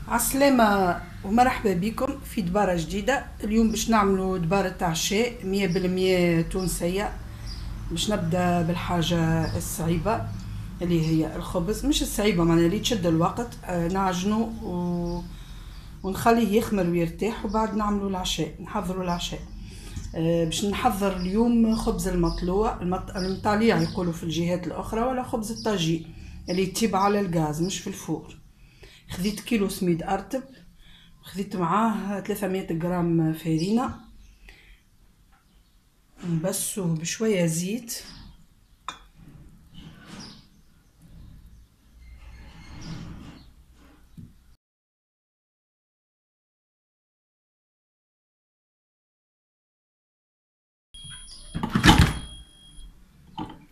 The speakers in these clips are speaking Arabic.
عالسلامة ومرحبا بكم في دبارة جديدة. اليوم باش نعملوا دبارة عشاء 100% تونسية. باش نبدا بالحاجة الصعيبة اللي هي الخبز، مش الصعيبة معناها اللي تشد الوقت. نعجنه ونخليه يخمر ويرتاح، وبعد نعملوا العشاء، نحضروا العشاء. باش نحضر اليوم خبز المطلوع، المطاليع يقولوا في الجهات الأخرى، ولا خبز الطاجين اللي يطيب على الغاز مش في الفور. خذيت كيلو سميد أرتب، خذيت معاه 300 غرام فرينة، نبسو بشوية زيت،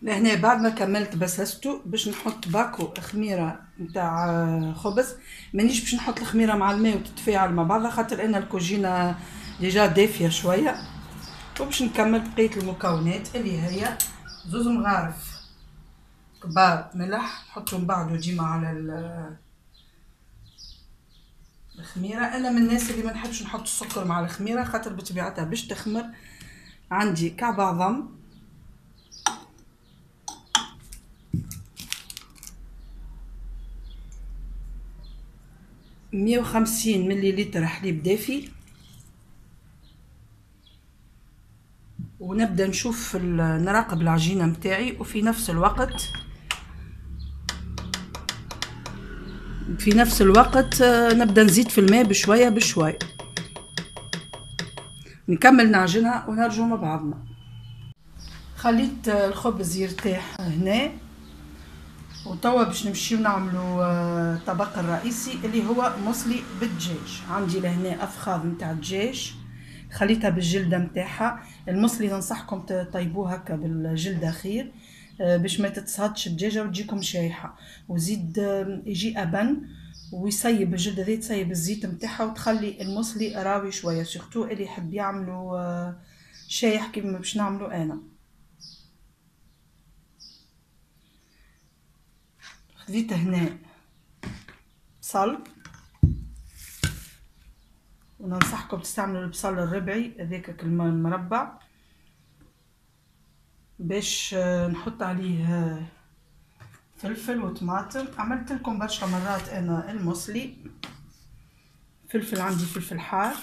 لهنا بعد ما كملت بسسته باش نحط باكو خميرة نتاع خبز. مانيش باش نحط الخميرة مع الماء وتتفاعل مع بعضها، خاطر انا الكوجينة ديجا دافية شوية. وباش نكمل بقية المكونات اللي هي زوز مغارف كبار ملح، نحطهم بعضو ديما على الخميرة. انا من الناس اللي ما نحبش نحط السكر مع الخميرة، خاطر بطبيعتها باش تخمر. عندي كعب عظم، 150 مليلتر حليب دافي. ونبدا نشوف نراقب العجينه متاعي، وفي نفس الوقت نبدا نزيد في الماء بشويه بشويه، نكمل نعجنها ونرجو مع بعضنا. خليت الخبز يرتاح هنا، وتوا باش نمشيو نعملو الطبق الرئيسي اللي هو مصلي بالدجاج. عندي لهنا افخاذ نتاع الدجاج، خليتها بالجلده نتاعها. المصلي ننصحكم تطيبوه هكا بالجلده خير، باش ما تتصهدش الدجاجه وتجيكم شايحه. وزيد يجي ابن ويصيب الجلده ذي، تصيب الزيت نتاعها وتخلي المصلي راوي شويه، سورتو اللي يحب يعملو شايح كيما باش نعملو انا. خذيت هنا بصل، وننصحكم تستعملوا البصل الربعي هذاك المربع، باش نحط عليه فلفل وطماطم. عملت لكم برشا مرات انا المصلي. فلفل، عندي فلفل حار،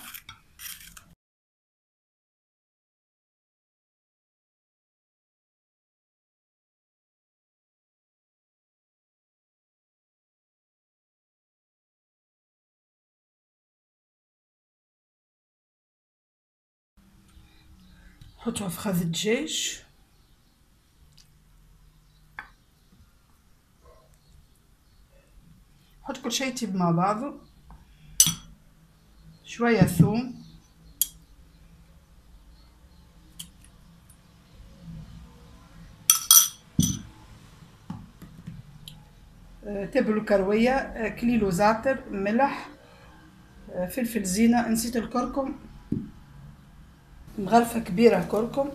حطوها في خذ الدجاج، حط كل شيء يطيب مع بعضه. شويه ثوم، تبلو كرويه، كليلو زعتر، ملح، فلفل زينه، نسيت الكركم، مغرفه كبيره كركم،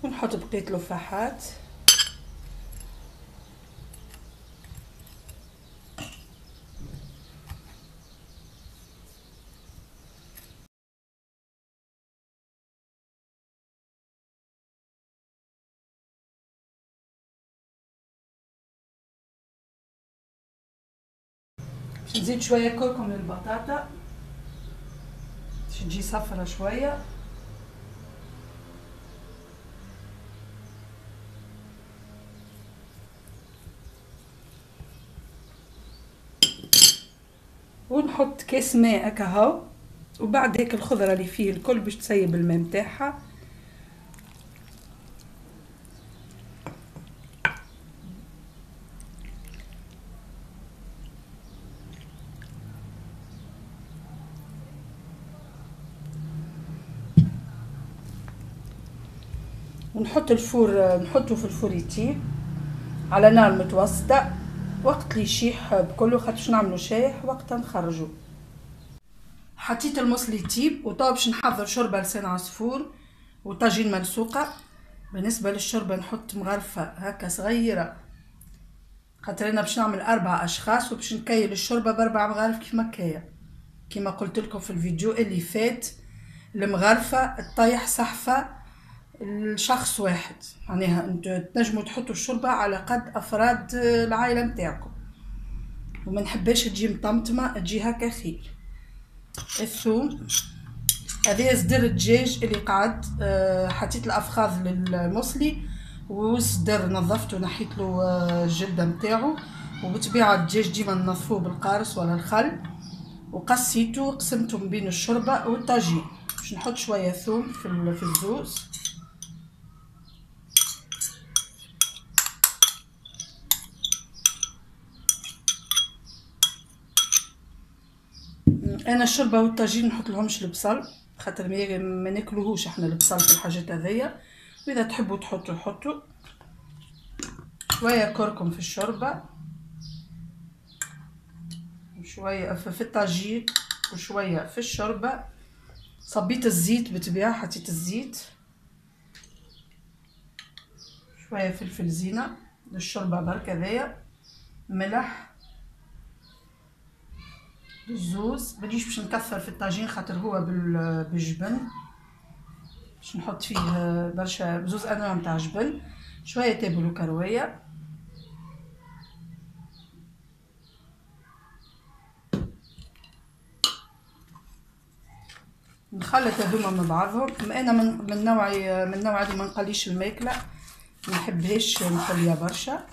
ونحط بقيه الفاحات. باش نزيد شويه كركم للبطاطا باش تجي صفرة شويه. ونحط كاس ماء هكا هاو، وبعد هيك الخضره اللي فيه الكل باش تسيب الماء نتاعها. ونحط الفور، نحطه في الفور يطيب على نار متوسطه. وقت اللي يشيح بكله، خاطر باش نعملو شايح وقتها نخرجو. حطيت المصلي يطيب، وطاب باش نحضر شوربه لسان عصفور وطاجين منسوقه. بالنسبه للشوربه نحط مغرفه هكا صغيره خاطر انا باش نعمل 4 اشخاص وباش نكيل الشوربه ب4 مغارف كيف ما كايه، كيما قلت لكم في الفيديو اللي فات. المغرفه تطيح صحفه الشخص واحد، معناها انتوا تنجموا تحطوا الشوربه على قد افراد العائله نتاعكم، وما نحبش تجي مطمطمه، تجي هكا خير. الثوم هذا صدر الدجاج اللي قعد، حطيت الافخاذ للمصلي، والصدر نظفته ونحيت له الجلده نتاعو، وبطبيعه الدجاج ديما ننظفوه بالقارص ولا الخل، وقسيته وقسمته من بين الشوربه والطاجين. باش نحط شويه ثوم في الزوز. انا الشوربه والطاجين نحط لهمش البصل، خاطر ما ناكلوهوش احنا البصل في الحاجات هذيا، واذا تحبوا حطوا شويه كركم في الشوربه، وشويه في الطاجين، وشويه في الشوربه. صبيت الزيت بالطبيعه، حطيت الزيت، شويه فلفل زينه للشوربه برك هذايا، ملح، الزوز. بديش باش نكثر في الطاجين خاطر هو بالجبن، باش نحط فيه برشا زوز انواع نتاع جبن. شويه تابل وكرويه، نخلط هذوما مع بعضهم. انا من نوع اللي ما نقليش الماكله، ما نحبهاش نقليها برشا.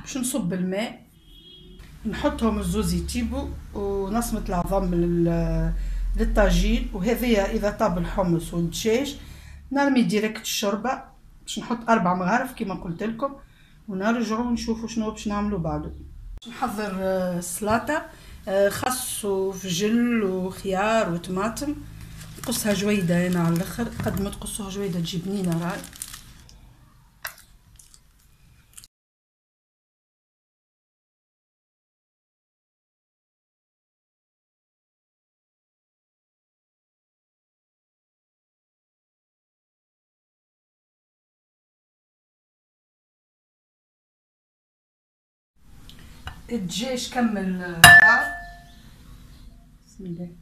باش نصب الماء، نحطهم الزوز يطيبوا، ونصمت العظم للطاجين. وهذيا اذا طاب الحمص والدجاج نرمي ديريكت الشوربه، باش نحط 4 مغارف كما قلت لكم، ونرجعوا نشوفوا شنو باش نعملوا بعده. باش نحضر السلطه، خس وفجل وخيار وطماطم. نقصها جويده هنا على الاخر، قد ما تقصوها جويده تجي بنينه راي. الدجاج كمل طاب، بسم الله.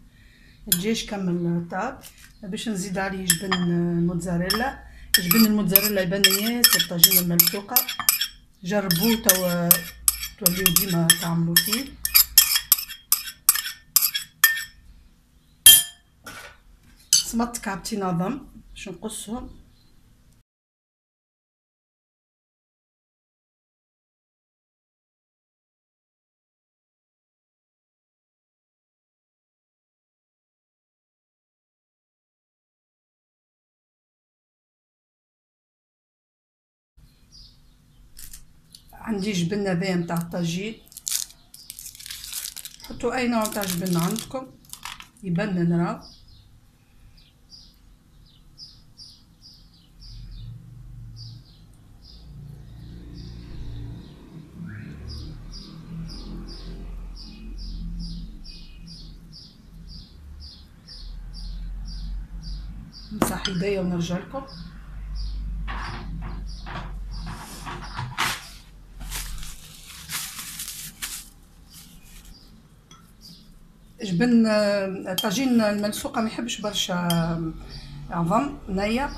الدجاج كمل طاب، باش نزيد عليه جبن موتزاريلا. جبن الموتزاريلا يبان ياسر الطاجين الملفوقه، جربوه توليو ديما تعملوا فيه. صمت كعبتين عظم باش نقصهم. عندي جبن هذايا نتاع الطاجين، حطوا اي نوع تاع جبن عندكم يبنن راه. نمسح يديا ونرجع لكم. جبن الطاجين الملسوقه ما يحبش برشا عظم نيه،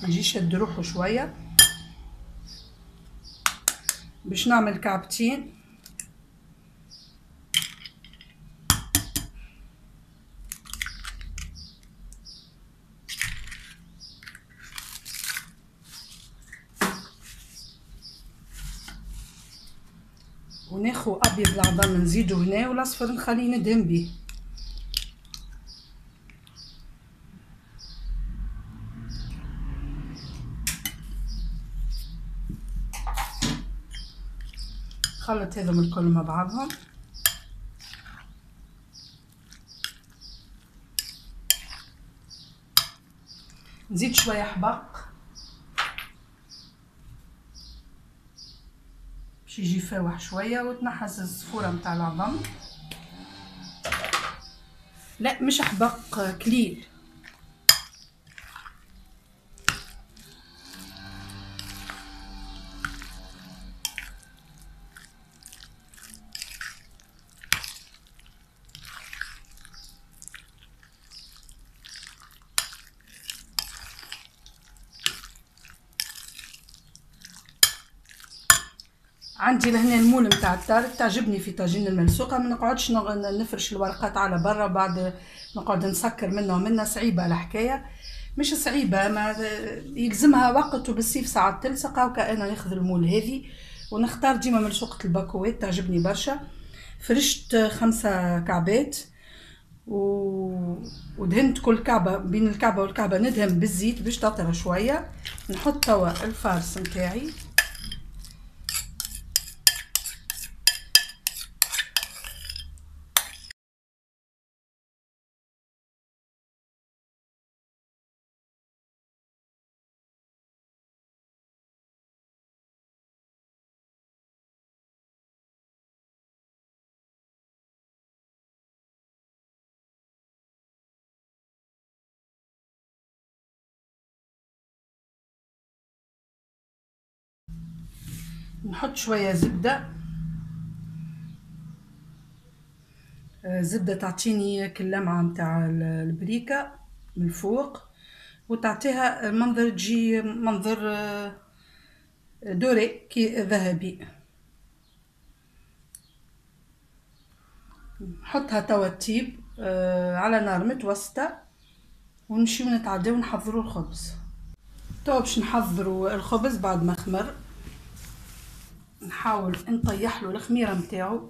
يجي يشد روحه شويه. باش نعمل كعبتين، وناخو ابيض العظم نزيدو هنا، والاصفر نخليه ندهن بيه. خلط هذم الكل مع بعضهم. نزيد شويه حبق باش يجي فاوح شويه، وتنحس الصفوره نتاع العظم. لا مش حبق، كليل. عندي لهنا المول نتاع التارت، تعجبني في طاجين الملسوقه، ما نقعدش نفرش الورقات على برا، بعد نقعد نسكر منها صعيبه الحكايه. مش صعيبه، ما يلزمها وقت، وبالسيف ساعات تلصق. هاكا انا ناخذ المول هذه ونختار ديما ملسوقه الباكوات، تعجبني برشا. فرشت 5 كعبات ودهنت كل كعبه، بين الكعبه والكعبه ندهن بالزيت باش تطرى شويه. نحط توا الفارس نتاعي، نحط شويه زبده. زبده تعطيني كاللمعه متاع البريكه من الفوق، وتعطيها منظر، تجي منظر دوري كي ذهبي. نحطها توا تيب على نار متوسطه، ونمشيو نتعداو نحضروا الخبز. توا باش نحضروا الخبز بعد ما خمر. نحاول نطيح له الخميره نتاعو.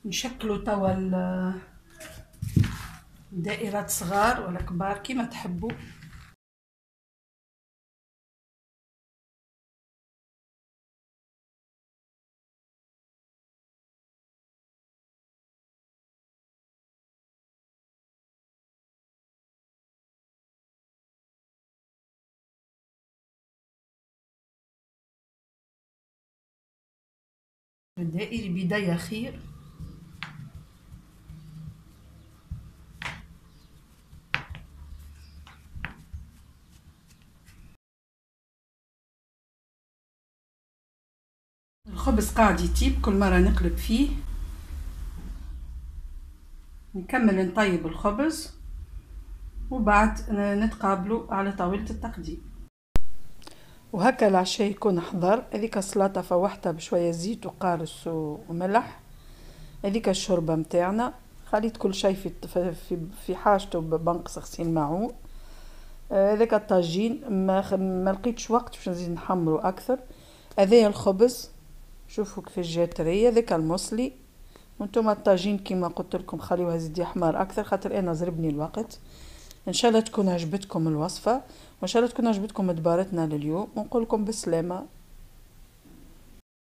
نشكلوا توا دائرات صغار ولا كبار كيما تحبوا. الدائري بداية خير. الخبز قاعد يطيب، كل مرة نقلب فيه. نكمل نطيب الخبز وبعد نتقابلوا على طاولة التقديم. وهكا العشاء يكون حضر. هذيك السلطة فوحتها بشوية زيت وقارص وملح. هذيك الشوربة متاعنا، خليت كل شيء في حاجته بنقص غسيل معون. هذاك الطاجين ما لقيتش وقت باش نزيد نحمره اكثر. هذايا الخبز، شوفوا كيفاش جا طريه. هذاك المصلي، وانتم الطاجين كيما قلت لكم خليوها زيد يحمر اكثر خاطر انا زربني الوقت. ان شاء الله تكون عجبتكم الوصفه، وان شاء الله تكون عجبتكم دبارتنا لليوم، ونقول لكم بالسلامه.